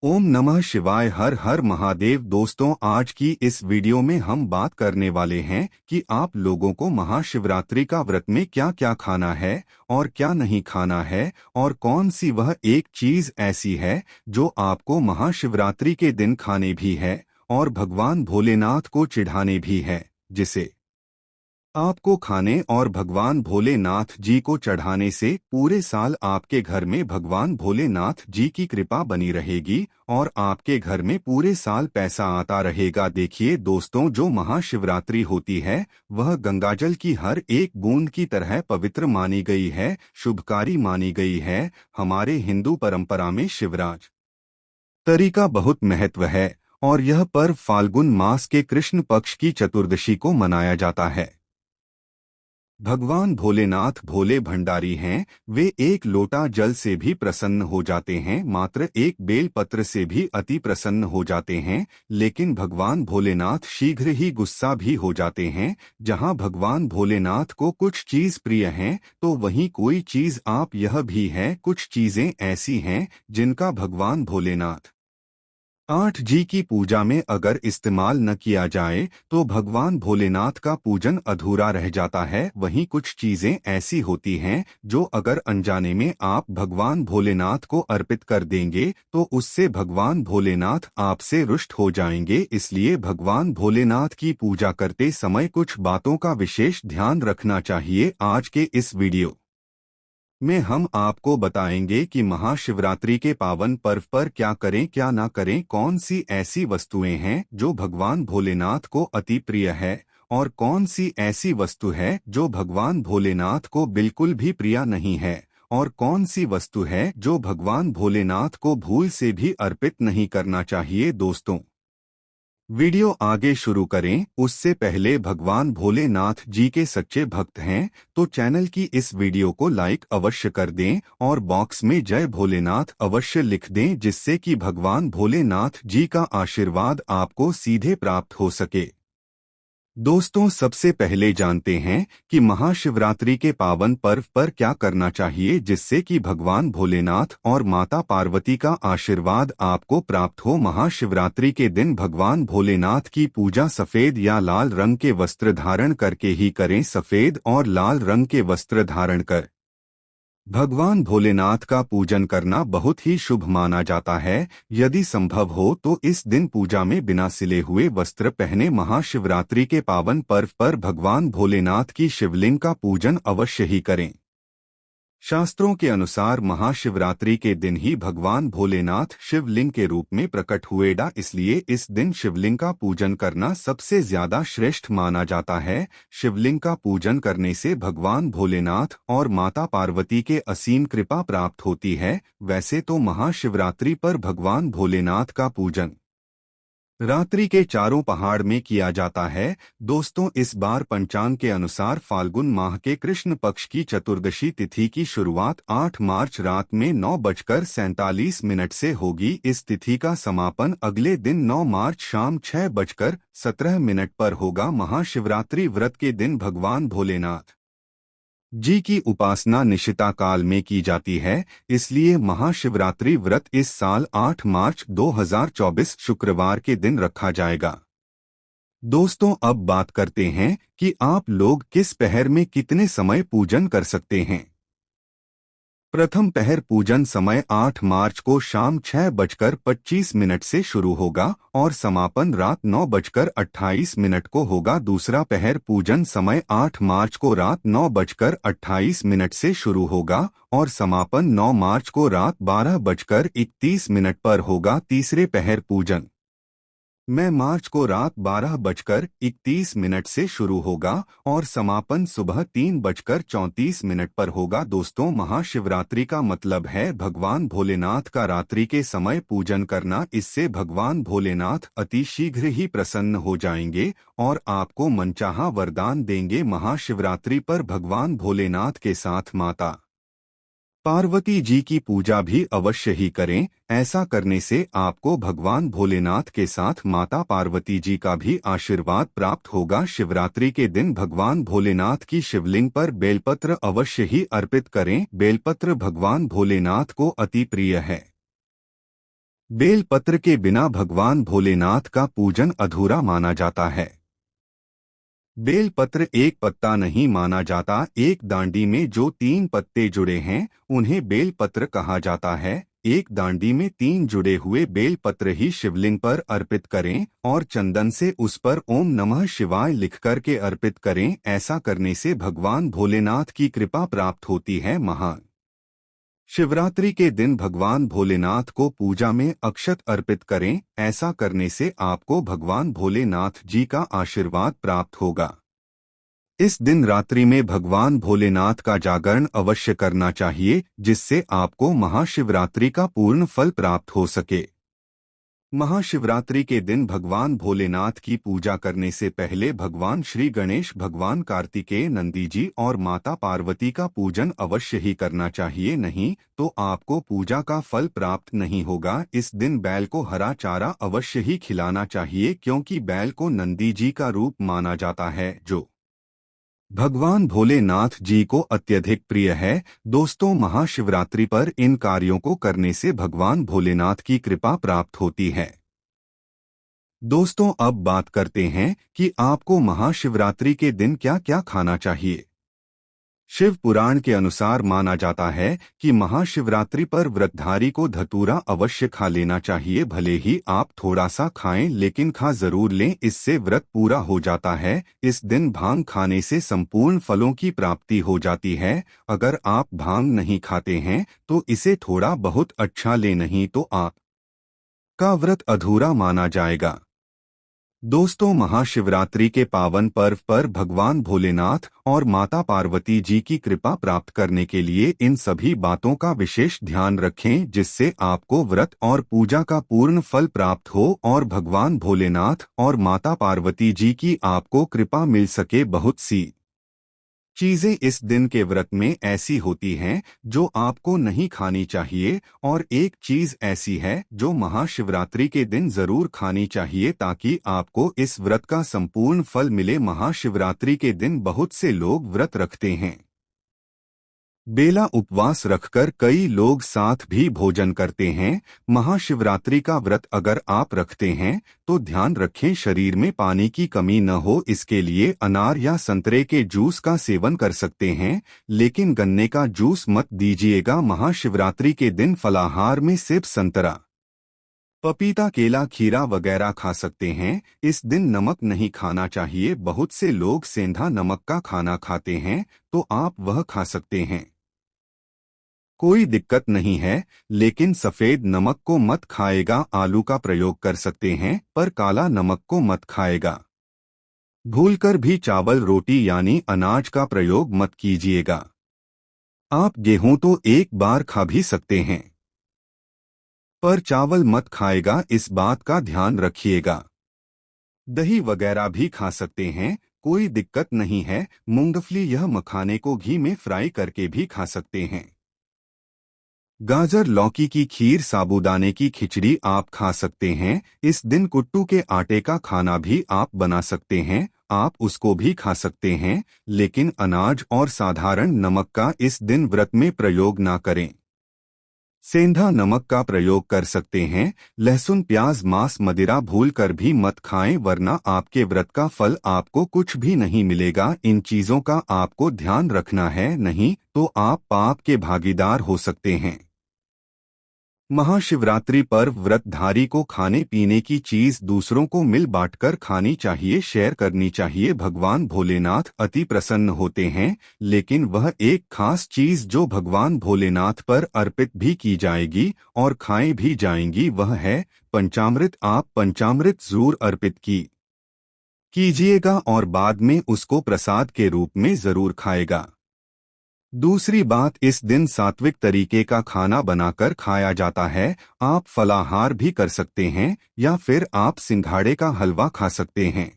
ओम नमः शिवाय। हर हर महादेव। दोस्तों, आज की इस वीडियो में हम बात करने वाले हैं कि आप लोगों को महाशिवरात्रि का व्रत में क्या क्या खाना है और क्या नहीं खाना है, और कौन सी वह एक चीज ऐसी है जो आपको महाशिवरात्रि के दिन खाने भी है और भगवान भोलेनाथ को चिढ़ाने भी है, जिसे आपको खाने और भगवान भोलेनाथ जी को चढ़ाने से पूरे साल आपके घर में भगवान भोलेनाथ जी की कृपा बनी रहेगी और आपके घर में पूरे साल पैसा आता रहेगा। देखिए दोस्तों, जो महाशिवरात्रि होती है वह गंगाजल की हर एक बूंद की तरह पवित्र मानी गई है, शुभकारी मानी गई है। हमारे हिंदू परंपरा में शिवरात्रि का बहुत महत्व है और यह पर्व फाल्गुन मास के कृष्ण पक्ष की चतुर्दशी को मनाया जाता है। भगवान भोलेनाथ भोले भंडारी हैं। वे एक लोटा जल से भी प्रसन्न हो जाते हैं, मात्र एक बेल पत्र से भी अति प्रसन्न हो जाते हैं। लेकिन भगवान भोलेनाथ शीघ्र ही गुस्सा भी हो जाते हैं। जहां भगवान भोलेनाथ को कुछ चीज प्रिय हैं तो वहीं कोई चीज आप यह भी है, कुछ चीजें ऐसी हैं जिनका भगवान भोलेनाथ 8 जी की पूजा में अगर इस्तेमाल न किया जाए तो भगवान भोलेनाथ का पूजन अधूरा रह जाता है। वहीं कुछ चीजें ऐसी होती हैं जो अगर अनजाने में आप भगवान भोलेनाथ को अर्पित कर देंगे तो उससे भगवान भोलेनाथ आपसे रुष्ट हो जाएंगे। इसलिए भगवान भोलेनाथ की पूजा करते समय कुछ बातों का विशेष ध्यान रखना चाहिए। आज के इस वीडियो में हम आपको बताएंगे कि महाशिवरात्रि के पावन पर्व पर क्या करें क्या ना करें, कौन सी ऐसी वस्तुएं हैं जो भगवान भोलेनाथ को अति प्रिय है और कौन सी ऐसी वस्तु है जो भगवान भोलेनाथ को बिल्कुल भी प्रिय नहीं है, और कौन सी वस्तु है जो भगवान भोलेनाथ को भूल से भी अर्पित नहीं करना चाहिए। दोस्तों, वीडियो आगे शुरू करें उससे पहले भगवान भोलेनाथ जी के सच्चे भक्त हैं तो चैनल की इस वीडियो को लाइक अवश्य कर दें और बॉक्स में जय भोलेनाथ अवश्य लिख दें, जिससे कि भगवान भोलेनाथ जी का आशीर्वाद आपको सीधे प्राप्त हो सके। दोस्तों, सबसे पहले जानते हैं कि महाशिवरात्रि के पावन पर्व पर क्या करना चाहिए जिससे कि भगवान भोलेनाथ और माता पार्वती का आशीर्वाद आपको प्राप्त हो। महाशिवरात्रि के दिन भगवान भोलेनाथ की पूजा सफेद या लाल रंग के वस्त्र धारण करके ही करें। सफेद और लाल रंग के वस्त्र धारण कर भगवान भोलेनाथ का पूजन करना बहुत ही शुभ माना जाता है। यदि संभव हो तो इस दिन पूजा में बिना सिले हुए वस्त्र पहने महाशिवरात्रि के पावन पर्व पर भगवान भोलेनाथ की शिवलिंग का पूजन अवश्य ही करें। शास्त्रों के अनुसार महाशिवरात्रि के दिन ही भगवान भोलेनाथ शिवलिंग के रूप में प्रकट हुए इसलिए इस दिन शिवलिंग का पूजन करना सबसे ज्यादा श्रेष्ठ माना जाता है। शिवलिंग का पूजन करने से भगवान भोलेनाथ और माता पार्वती के असीम कृपा प्राप्त होती है। वैसे तो महाशिवरात्रि पर भगवान भोलेनाथ का पूजन रात्रि के चारों पहाड़ में किया जाता है। दोस्तों, इस बार पंचांग के अनुसार फाल्गुन माह के कृष्ण पक्ष की चतुर्दशी तिथि की शुरुआत 8 मार्च रात में 9:47 से होगी। इस तिथि का समापन अगले दिन 9 मार्च शाम 6:17 पर होगा। महाशिवरात्रि व्रत के दिन भगवान भोलेनाथ जी की उपासना निशिता काल में की जाती है, इसलिए महाशिवरात्रि व्रत इस साल 8 मार्च 2024 शुक्रवार के दिन रखा जाएगा। दोस्तों, अब बात करते हैं कि आप लोग किस पहर में कितने समय पूजन कर सकते हैं। प्रथम पहर पूजन समय 8 मार्च को शाम 6:25 से शुरू होगा और समापन रात 9:28 को होगा। दूसरा पहर पूजन समय 8 मार्च को रात 9:28 से शुरू होगा और समापन 9 मार्च को रात 12:31 पर होगा। तीसरे पहर पूजन मैं मार्च को रात 12:31 से शुरू होगा और समापन सुबह 3:34 पर होगा। दोस्तों, महाशिवरात्रि का मतलब है भगवान भोलेनाथ का रात्रि के समय पूजन करना। इससे भगवान भोलेनाथ अति शीघ्र ही प्रसन्न हो जाएंगे और आपको मनचाहा वरदान देंगे। महाशिवरात्रि पर भगवान भोलेनाथ के साथ माता पार्वती जी की पूजा भी अवश्य ही करें। ऐसा करने से आपको भगवान भोलेनाथ के साथ माता पार्वती जी का भी आशीर्वाद प्राप्त होगा। शिवरात्रि के दिन भगवान भोलेनाथ की शिवलिंग पर बेलपत्र अवश्य ही अर्पित करें। बेलपत्र भगवान भोलेनाथ को अति प्रिय है। बेल पत्र के बिना भगवान भोलेनाथ का पूजन अधूरा माना जाता है। बेल पत्र एक पत्ता नहीं माना जाता। एक डांडी में जो 3 पत्ते जुड़े हैं उन्हें बेल पत्र कहा जाता है। एक डांडी में 3 जुड़े हुए बेल पत्र ही शिवलिंग पर अर्पित करें और चंदन से उस पर ओम नमः शिवाय लिखकर के अर्पित करें। ऐसा करने से भगवान भोलेनाथ की कृपा प्राप्त होती है। महान शिवरात्रि के दिन भगवान भोलेनाथ को पूजा में अक्षत अर्पित करें। ऐसा करने से आपको भगवान भोलेनाथ जी का आशीर्वाद प्राप्त होगा। इस दिन रात्रि में भगवान भोलेनाथ का जागरण अवश्य करना चाहिए, जिससे आपको महाशिवरात्रि का पूर्ण फल प्राप्त हो सके। महाशिवरात्रि के दिन भगवान भोलेनाथ की पूजा करने से पहले भगवान श्री गणेश, भगवान कार्तिकेय, नंदी जी और माता पार्वती का पूजन अवश्य ही करना चाहिए, नहीं तो आपको पूजा का फल प्राप्त नहीं होगा। इस दिन बैल को हरा चारा अवश्य ही खिलाना चाहिए, क्योंकि बैल को नंदी जी का रूप माना जाता है, जो भगवान भोलेनाथ जी को अत्यधिक प्रिय है। दोस्तों, महाशिवरात्रि पर इन कार्यों को करने से भगवान भोलेनाथ की कृपा प्राप्त होती है। दोस्तों, अब बात करते हैं कि आपको महाशिवरात्रि के दिन क्या क्या खाना चाहिए। शिव पुराण के अनुसार माना जाता है कि महाशिवरात्रि पर व्रतधारी को धतूरा अवश्य खा लेना चाहिए। भले ही आप थोड़ा सा खाएं, लेकिन खा जरूर लें, इससे व्रत पूरा हो जाता है। इस दिन भांग खाने से संपूर्ण फलों की प्राप्ति हो जाती है। अगर आप भांग नहीं खाते हैं तो इसे थोड़ा बहुत अच्छा ले, नहीं तो आप का व्रत अधूरा माना जाएगा। दोस्तों, महाशिवरात्रि के पावन पर्व पर भगवान भोलेनाथ और माता पार्वती जी की कृपा प्राप्त करने के लिए इन सभी बातों का विशेष ध्यान रखें, जिससे आपको व्रत और पूजा का पूर्ण फल प्राप्त हो और भगवान भोलेनाथ और माता पार्वती जी की आपको कृपा मिल सके। बहुत सी चीजें इस दिन के व्रत में ऐसी होती हैं जो आपको नहीं खानी चाहिए, और एक चीज ऐसी है जो महाशिवरात्रि के दिन जरूर खानी चाहिए, ताकि आपको इस व्रत का संपूर्ण फल मिले। महाशिवरात्रि के दिन बहुत से लोग व्रत रखते हैं। बेला उपवास रखकर कई लोग साथ भी भोजन करते हैं। महाशिवरात्रि का व्रत अगर आप रखते हैं तो ध्यान रखें शरीर में पानी की कमी न हो। इसके लिए अनार या संतरे के जूस का सेवन कर सकते हैं, लेकिन गन्ने का जूस मत दीजिएगा। महाशिवरात्रि के दिन फलाहार में सेब, संतरा, पपीता, केला, खीरा वगैरह खा सकते हैं। इस दिन नमक नहीं खाना चाहिए। बहुत से लोग सेंधा नमक का खाना खाते हैं, तो आप वह खा सकते हैं, कोई दिक्कत नहीं है, लेकिन सफेद नमक को मत खाएगा। आलू का प्रयोग कर सकते हैं, पर काला नमक को मत खाएगा। भूलकर भी चावल, रोटी यानी अनाज का प्रयोग मत कीजिएगा। आप गेहूं तो एक बार खा भी सकते हैं, पर चावल मत खाएगा, इस बात का ध्यान रखिएगा। दही वगैरह भी खा सकते हैं, कोई दिक्कत नहीं है। मूंगफली, यह मखाने को घी में फ्राई करके भी खा सकते हैं। गाजर, लौकी की खीर, साबूदाने की खिचड़ी आप खा सकते हैं। इस दिन कुट्टू के आटे का खाना भी आप बना सकते हैं, आप उसको भी खा सकते हैं, लेकिन अनाज और साधारण नमक का इस दिन व्रत में प्रयोग ना करें। सेंधा नमक का प्रयोग कर सकते हैं। लहसुन, प्याज, मांस, मदिरा भूलकर भी मत खाएं, वरना आपके व्रत का फल आपको कुछ भी नहीं मिलेगा। इन चीजों का आपको ध्यान रखना है, नहीं तो आप पाप के भागीदार हो सकते हैं। महाशिवरात्रि पर व्रतधारी को खाने पीने की चीज दूसरों को मिल बांटकर खानी चाहिए, शेयर करनी चाहिए। भगवान भोलेनाथ अति प्रसन्न होते हैं, लेकिन वह एक खास चीज जो भगवान भोलेनाथ पर अर्पित भी की जाएगी और खाएं भी जाएंगी, वह है पंचामृत। आप पंचामृत जरूर अर्पित कीजिएगा और बाद में उसको प्रसाद के रूप में जरूर खाएगा। दूसरी बात, इस दिन सात्विक तरीके का खाना बनाकर खाया जाता है। आप फलाहार भी कर सकते हैं या फिर आप सिंघाड़े का हलवा खा सकते हैं।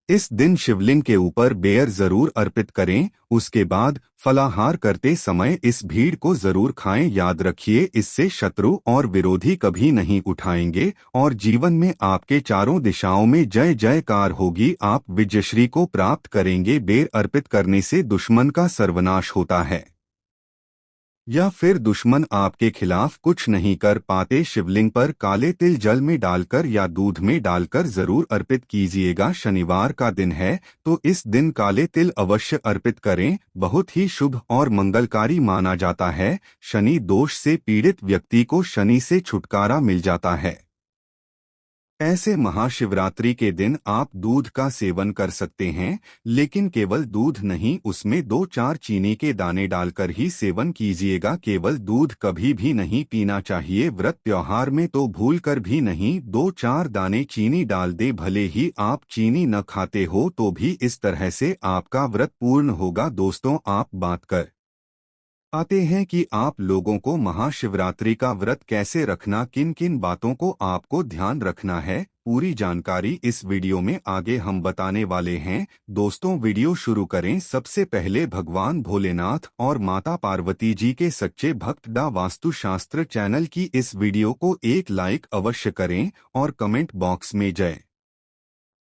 इस दिन शिवलिंग के ऊपर बेर जरूर अर्पित करें। उसके बाद फलाहार करते समय इस भीड़ को जरूर खाएं। याद रखिए, इससे शत्रु और विरोधी कभी नहीं उठाएंगे और जीवन में आपके चारों दिशाओं में जय जयकार होगी। आप विजयश्री को प्राप्त करेंगे। बेर अर्पित करने से दुश्मन का सर्वनाश होता है। या फिर दुश्मन आपके खिलाफ कुछ नहीं कर पाते, शिवलिंग पर काले तिल जल में डालकर या दूध में डालकर जरूर अर्पित कीजिएगा। शनिवार का दिन है तो इस दिन काले तिल अवश्य अर्पित करें, बहुत ही शुभ और मंगलकारी माना जाता है। शनि दोष से पीड़ित व्यक्ति को शनि से छुटकारा मिल जाता है। ऐसे महाशिवरात्रि के दिन आप दूध का सेवन कर सकते हैं, लेकिन केवल दूध नहीं, उसमें 2-4 चीनी के दाने डालकर ही सेवन कीजिएगा। केवल दूध कभी भी नहीं पीना चाहिए। व्रत त्योहार में तो भूल कर भी नहीं 2-4 दाने चीनी डाल दे, भले ही आप चीनी न खाते हो तो भी इस तरह से आपका व्रत पूर्ण होगा। दोस्तों, आप बात कर आते हैं कि आप लोगों को महाशिवरात्रि का व्रत कैसे रखना, किन किन बातों को आपको ध्यान रखना है, पूरी जानकारी इस वीडियो में आगे हम बताने वाले हैं। दोस्तों, वीडियो शुरू करें। सबसे पहले भगवान भोलेनाथ और माता पार्वती जी के सच्चे भक्त दा वास्तुशास्त्र चैनल की इस वीडियो को एक लाइक अवश्य करें और कमेंट बॉक्स में जय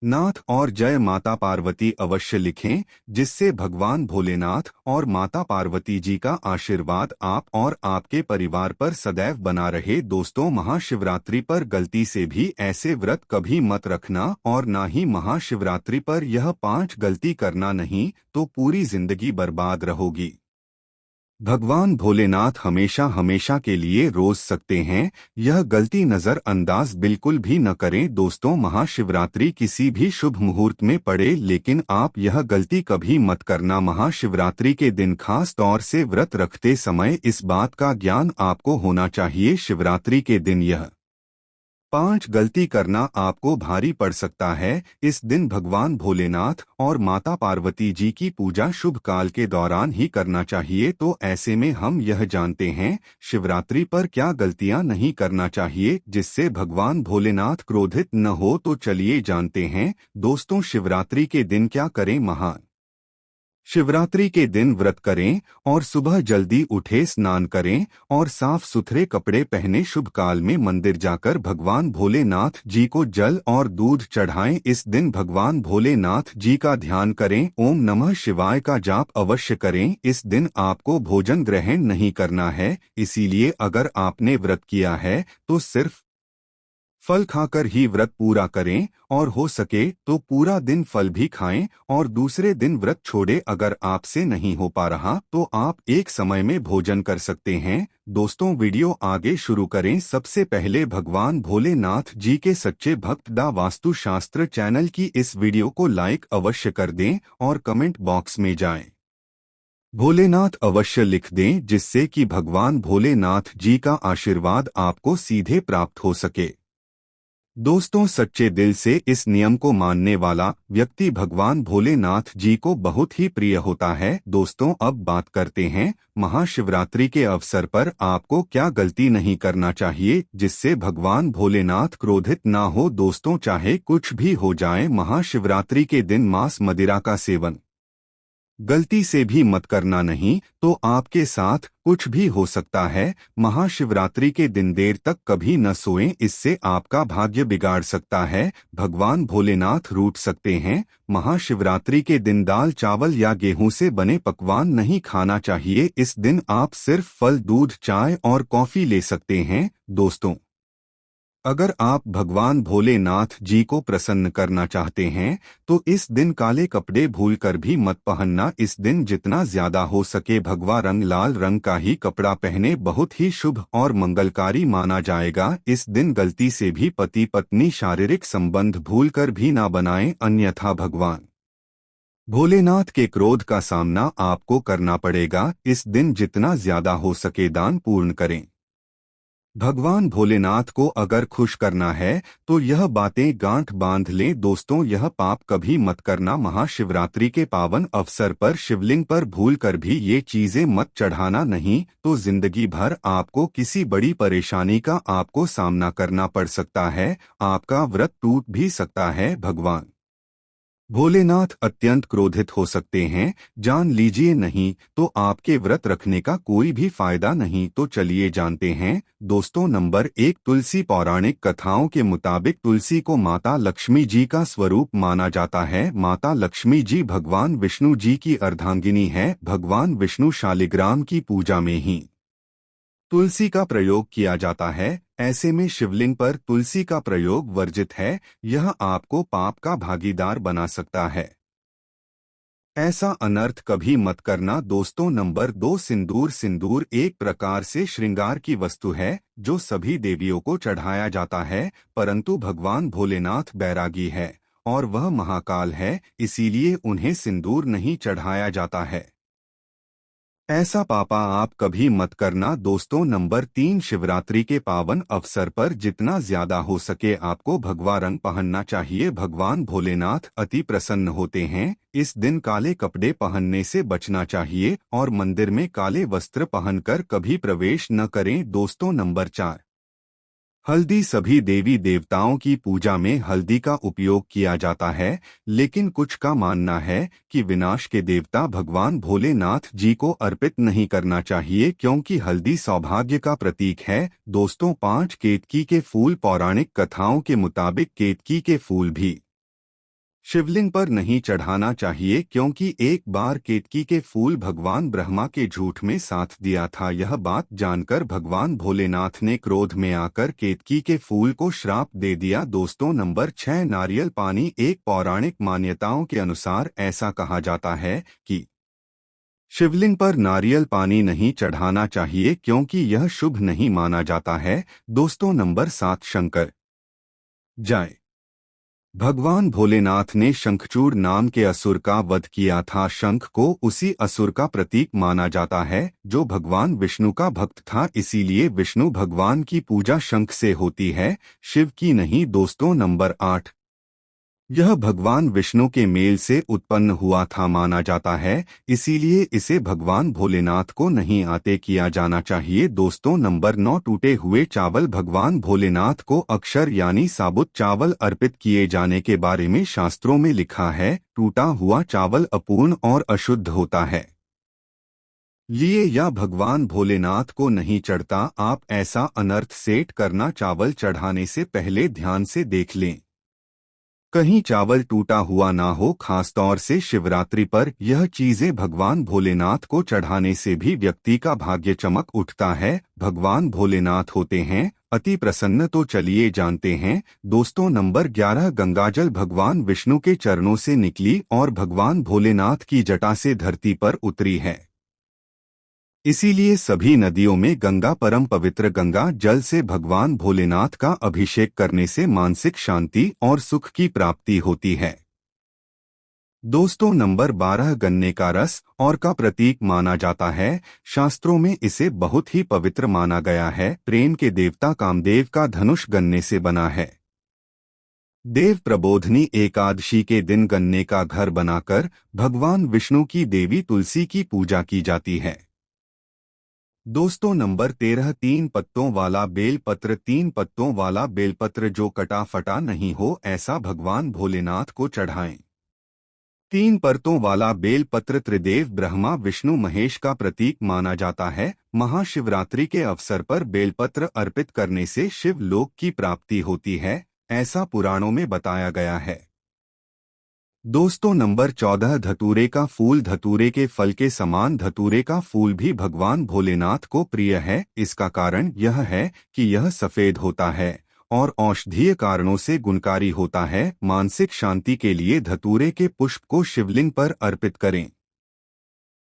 नाथ और जय माता पार्वती अवश्य लिखें, जिससे भगवान भोलेनाथ और माता पार्वती जी का आशीर्वाद आप और आपके परिवार पर सदैव बना रहे। दोस्तों, महाशिवरात्रि पर गलती से भी ऐसे व्रत कभी मत रखना और ना ही महाशिवरात्रि पर यह 5 गलती करना, नहीं तो पूरी जिंदगी बर्बाद रहोगी। भगवान भोलेनाथ हमेशा हमेशा के लिए रोज सकते हैं, यह गलती नजरअंदाज बिल्कुल भी न करें। दोस्तों, महाशिवरात्रि किसी भी शुभ मुहूर्त में पड़े, लेकिन आप यह गलती कभी मत करना। महाशिवरात्रि के दिन खास तौर से व्रत रखते समय इस बात का ज्ञान आपको होना चाहिए। शिवरात्रि के दिन यह 5 गलती करना आपको भारी पड़ सकता है। इस दिन भगवान भोलेनाथ और माता पार्वती जी की पूजा शुभ काल के दौरान ही करना चाहिए। तो ऐसे में हम यह जानते हैं शिवरात्रि पर क्या गलतियां नहीं करना चाहिए, जिससे भगवान भोलेनाथ क्रोधित न हो। तो चलिए जानते हैं। दोस्तों, शिवरात्रि के दिन क्या करें। शिवरात्रि के दिन व्रत करें और सुबह जल्दी उठे, स्नान करें और साफ सुथरे कपड़े पहने शुभ काल में मंदिर जाकर भगवान भोलेनाथ जी को जल और दूध चढ़ाएं। इस दिन भगवान भोलेनाथ जी का ध्यान करें, ओम नमः शिवाय का जाप अवश्य करें। इस दिन आपको भोजन ग्रहण नहीं करना है, इसीलिए अगर आपने व्रत किया है तो सिर्फ फल खाकर ही व्रत पूरा करें और हो सके तो पूरा दिन फल भी खाएं और दूसरे दिन व्रत छोड़े। अगर आपसे नहीं हो पा रहा तो आप एक समय में भोजन कर सकते हैं। दोस्तों, वीडियो आगे शुरू करें। सबसे पहले भगवान भोलेनाथ जी के सच्चे भक्त दा वास्तुशास्त्र चैनल की इस वीडियो को लाइक अवश्य कर दें और कमेंट बॉक्स में जाएं भोलेनाथ अवश्य लिख दें, जिससे कि भगवान भोलेनाथ जी का आशीर्वाद आपको सीधे प्राप्त हो सके। दोस्तों, सच्चे दिल से इस नियम को मानने वाला व्यक्ति भगवान भोलेनाथ जी को बहुत ही प्रिय होता है। दोस्तों, अब बात करते हैं महाशिवरात्रि के अवसर पर आपको क्या गलती नहीं करना चाहिए, जिससे भगवान भोलेनाथ क्रोधित ना हो। दोस्तों, चाहे कुछ भी हो जाए, महाशिवरात्रि के दिन मांस मदिरा का सेवन गलती से भी मत करना, नहीं तो आपके साथ कुछ भी हो सकता है। महाशिवरात्रि के दिन देर तक कभी न सोएं, इससे आपका भाग्य बिगाड़ सकता है। भगवान भोलेनाथ रूठ सकते हैं। महाशिवरात्रि के दिन दाल चावल या गेहूं से बने पकवान नहीं खाना चाहिए। इस दिन आप सिर्फ फल, दूध, चाय और कॉफी ले सकते हैं। दोस्तों, अगर आप भगवान भोलेनाथ जी को प्रसन्न करना चाहते हैं तो इस दिन काले कपड़े भूलकर भी मत पहनना। इस दिन जितना ज्यादा हो सके भगवा रंग, लाल रंग का ही कपड़ा पहने, बहुत ही शुभ और मंगलकारी माना जाएगा। इस दिन गलती से भी पति पत्नी शारीरिक संबंध भूलकर भी ना बनाएं, अन्यथा भगवान भोलेनाथ के क्रोध का सामना आपको करना पड़ेगा। इस दिन जितना ज्यादा हो सके दान पूर्ण करें। भगवान भोलेनाथ को अगर खुश करना है तो यह बातें गांठ बांध लें। दोस्तों, यह पाप कभी मत करना। महाशिवरात्रि के पावन अवसर पर शिवलिंग पर भूल कर भी ये चीजें मत चढ़ाना, नहीं तो जिंदगी भर आपको किसी बड़ी परेशानी का आपको सामना करना पड़ सकता है। आपका व्रत टूट भी सकता है। भगवान भोलेनाथ अत्यंत क्रोधित हो सकते हैं, जान लीजिए, नहीं तो आपके व्रत रखने का कोई भी फायदा नहीं। तो चलिए जानते हैं। दोस्तों, नंबर 1, तुलसी। पौराणिक कथाओं के मुताबिक तुलसी को माता लक्ष्मी जी का स्वरूप माना जाता है। माता लक्ष्मी जी भगवान विष्णु जी की अर्धांगिनी है। भगवान विष्णु शालिग्राम की पूजा में ही तुलसी का प्रयोग किया जाता है। ऐसे में शिवलिंग पर तुलसी का प्रयोग वर्जित है। यह आपको पाप का भागीदार बना सकता है। ऐसा अनर्थ कभी मत करना दोस्तों। नंबर 2, सिंदूर। सिंदूर एक प्रकार से श्रृंगार की वस्तु है जो सभी देवियों को चढ़ाया जाता है, परंतु भगवान भोलेनाथ बैरागी है और वह महाकाल है, इसीलिए उन्हें सिंदूर नहीं चढ़ाया जाता है। ऐसा पापा आप कभी मत करना दोस्तों। नंबर 3, शिवरात्रि के पावन अवसर पर जितना ज्यादा हो सके आपको भगवा रंग पहनना चाहिए। भगवान भोलेनाथ अति प्रसन्न होते हैं। इस दिन काले कपड़े पहनने से बचना चाहिए और मंदिर में काले वस्त्र पहनकर कभी प्रवेश न करें दोस्तों। नंबर 4, हल्दी। सभी देवी देवताओं की पूजा में हल्दी का उपयोग किया जाता है, लेकिन कुछ का मानना है कि विनाश के देवता भगवान भोलेनाथ जी को अर्पित नहीं करना चाहिए क्योंकि हल्दी सौभाग्य का प्रतीक है दोस्तों। 5, केतकी के फूल। पौराणिक कथाओं के मुताबिक केतकी के फूल भी शिवलिंग पर नहीं चढ़ाना चाहिए क्योंकि एक बार केतकी के फूल भगवान ब्रह्मा के झूठ में साथ दिया था। यह बात जानकर भगवान भोलेनाथ ने क्रोध में आकर केतकी के फूल को श्राप दे दिया दोस्तों। नंबर 6, नारियल पानी। एक पौराणिक मान्यताओं के अनुसार ऐसा कहा जाता है कि शिवलिंग पर नारियल पानी नहीं चढ़ाना चाहिए क्योंकि यह शुभ नहीं माना जाता है दोस्तों। नंबर 7, शंकर जय। भगवान भोलेनाथ ने शंखचूड़ नाम के असुर का वध किया था। शंख को उसी असुर का प्रतीक माना जाता है जो भगवान विष्णु का भक्त था, इसीलिए विष्णु भगवान की पूजा शंख से होती है, शिव की नहीं दोस्तों। नंबर 8, यह भगवान विष्णु के मेल से उत्पन्न हुआ था माना जाता है, इसीलिए इसे भगवान भोलेनाथ को नहीं आते किया जाना चाहिए दोस्तों। नंबर 9, टूटे हुए चावल। भगवान भोलेनाथ को अक्षर यानी साबुत चावल अर्पित किए जाने के बारे में शास्त्रों में लिखा है, टूटा हुआ चावल अपूर्ण और अशुद्ध होता है, लिए यह भगवान भोलेनाथ को नहीं चढ़ता। आप ऐसा अनर्थ सेट करना चावल चढ़ाने से पहले ध्यान से देख लें कहीं चावल टूटा हुआ ना हो। खासतौर से शिवरात्रि पर यह चीजें भगवान भोलेनाथ को चढ़ाने से भी व्यक्ति का भाग्य चमक उठता है। भगवान भोलेनाथ होते हैं अति प्रसन्न। तो चलिए जानते हैं दोस्तों। नंबर 11, गंगाजल। भगवान विष्णु के चरणों से निकली और भगवान भोलेनाथ की जटा से धरती पर उतरी है, इसीलिए सभी नदियों में गंगा परम पवित्र। गंगा जल से भगवान भोलेनाथ का अभिषेक करने से मानसिक शांति और सुख की प्राप्ति होती है दोस्तों। नंबर 12, गन्ने का रस और का प्रतीक माना जाता है। शास्त्रों में इसे बहुत ही पवित्र माना गया है। प्रेम के देवता कामदेव का धनुष गन्ने से बना है। देव प्रबोधनी एकादशी के दिन गन्ने का घर बनाकर भगवान विष्णु की देवी तुलसी की पूजा की जाती है दोस्तों। नंबर 13, 3 पत्तों वाला बेलपत्र। 3 पत्तों वाला बेलपत्र जो कटा फटा नहीं हो ऐसा भगवान भोलेनाथ को चढ़ाएं। 3 परतों वाला बेलपत्र त्रिदेव ब्रह्मा विष्णु महेश का प्रतीक माना जाता है। महाशिवरात्रि के अवसर पर बेलपत्र अर्पित करने से शिव लोक की प्राप्ति होती है, ऐसा पुराणों में बताया गया है दोस्तों। नंबर 14, धतूरे का फूल। धतूरे के फल के समान धतूरे का फूल भी भगवान भोलेनाथ को प्रिय है। इसका कारण यह है कि यह सफेद होता है और औषधीय कारणों से गुणकारी होता है। मानसिक शांति के लिए धतूरे के पुष्प को शिवलिंग पर अर्पित करें।